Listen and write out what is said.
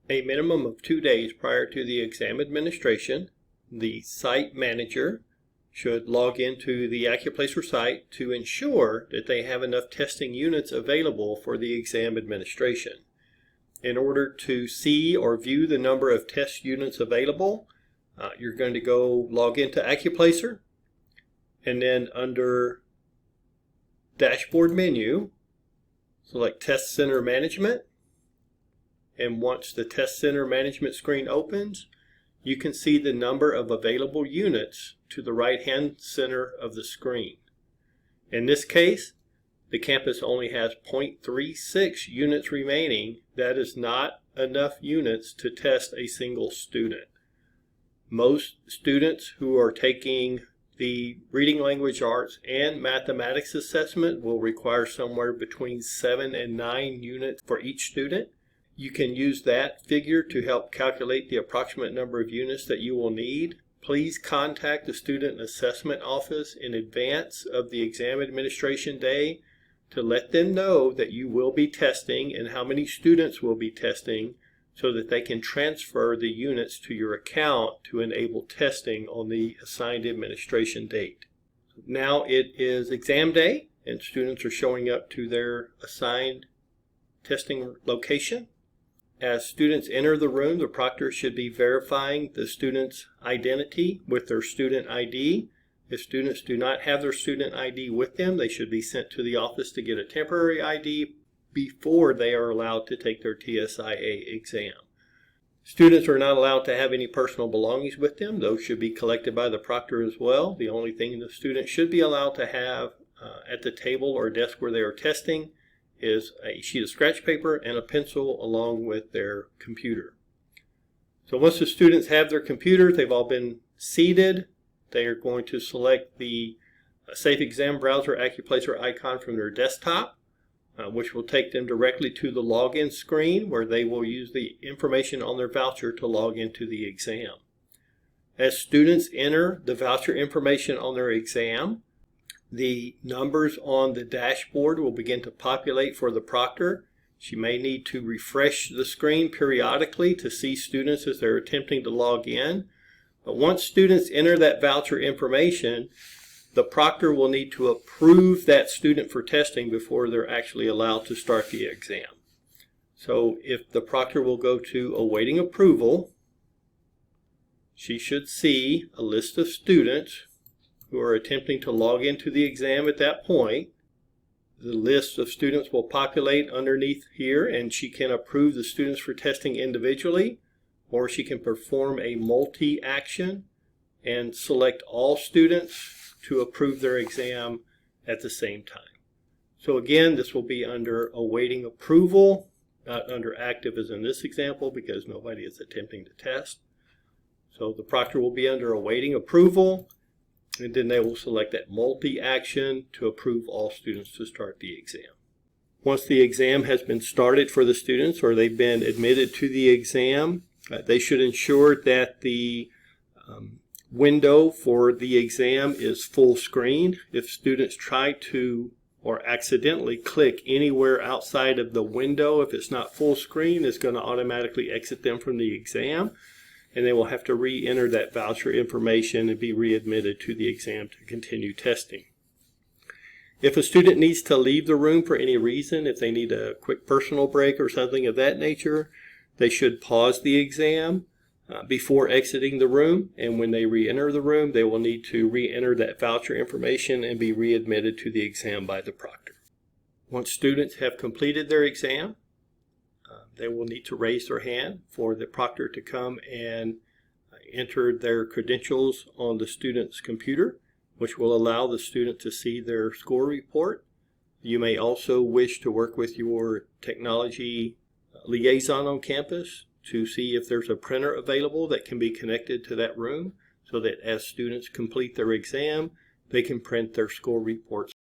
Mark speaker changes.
Speaker 1: A minimum of 2 days prior to the exam administration, the site manager should log into the Accuplacer site to ensure that they have enough testing units available for the exam administration. In order to see or view the number of test units available, you're going to go log into Accuplacer, and then under Dashboard menu, select Test Center Management. And once the Test Center Management screen opens, you can see the number of available units to the right-hand center of the screen. In this case, the campus only has 0.36 units remaining. That is not enough units to test a single student. Most students who are taking the Reading Language Arts and Mathematics assessment will require somewhere between 7 and 9 units for each student. You can use that figure to help calculate the approximate number of units that you will need. Please contact the Student Assessment Office in advance of the exam administration day to let them know that you will be testing and how many students will be testing, so that they can transfer the units to your account to enable testing on the assigned administration date. Now it is exam day and students are showing up to their assigned testing location. As students enter the room, the proctor should be verifying the student's identity with their student ID. If students do not have their student ID with them, they should be sent to the office to get a temporary ID before they are allowed to take their TSIA exam. Students are not allowed to have any personal belongings with them. Those should be collected by the proctor as well. The only thing the student should be allowed to have at the table or desk where they are testing is a sheet of scratch paper and a pencil along with their computer. So once the students have their computers, they've all been seated, they are going to select the Safe Exam Browser Accuplacer icon from their desktop, which will take them directly to the login screen where they will use the information on their voucher to log into the exam. As students enter the voucher information on their exam, the numbers on the dashboard will begin to populate for the proctor. She may need to refresh the screen periodically to see students as they're attempting to log in. But once students enter that voucher information, the proctor will need to approve that student for testing before they're actually allowed to start the exam. So if the proctor will go to awaiting approval, she should see a list of students who are attempting to log into the exam at that point. The list of students will populate underneath here, and she can approve the students for testing individually, or she can perform a multi-action and select all students to approve their exam at the same time. So again, this will be under awaiting approval, not under active as in this example because nobody is attempting to test. So the proctor will be under awaiting approval, and then they will select that multi-action to approve all students to start the exam. Once the exam has been started for the students or they've been admitted to the exam, they should ensure that the window for the exam is full screen. If students try to or accidentally click anywhere outside of the window, if it's not full screen, it's going to automatically exit them from the exam, and they will have to re-enter that voucher information and be readmitted to the exam to continue testing. If a student needs to leave the room for any reason, if they need a quick personal break or something of that nature, they should pause the exam before exiting the room, and when they re-enter the room, they will need to re-enter that voucher information and be readmitted to the exam by the proctor. Once students have completed their exam, they will need to raise their hand for the proctor to come and enter their credentials on the student's computer, which will allow the student to see their score report. You may also wish to work with your technology liaison on campus to see if there's a printer available that can be connected to that room so that as students complete their exam, they can print their score reports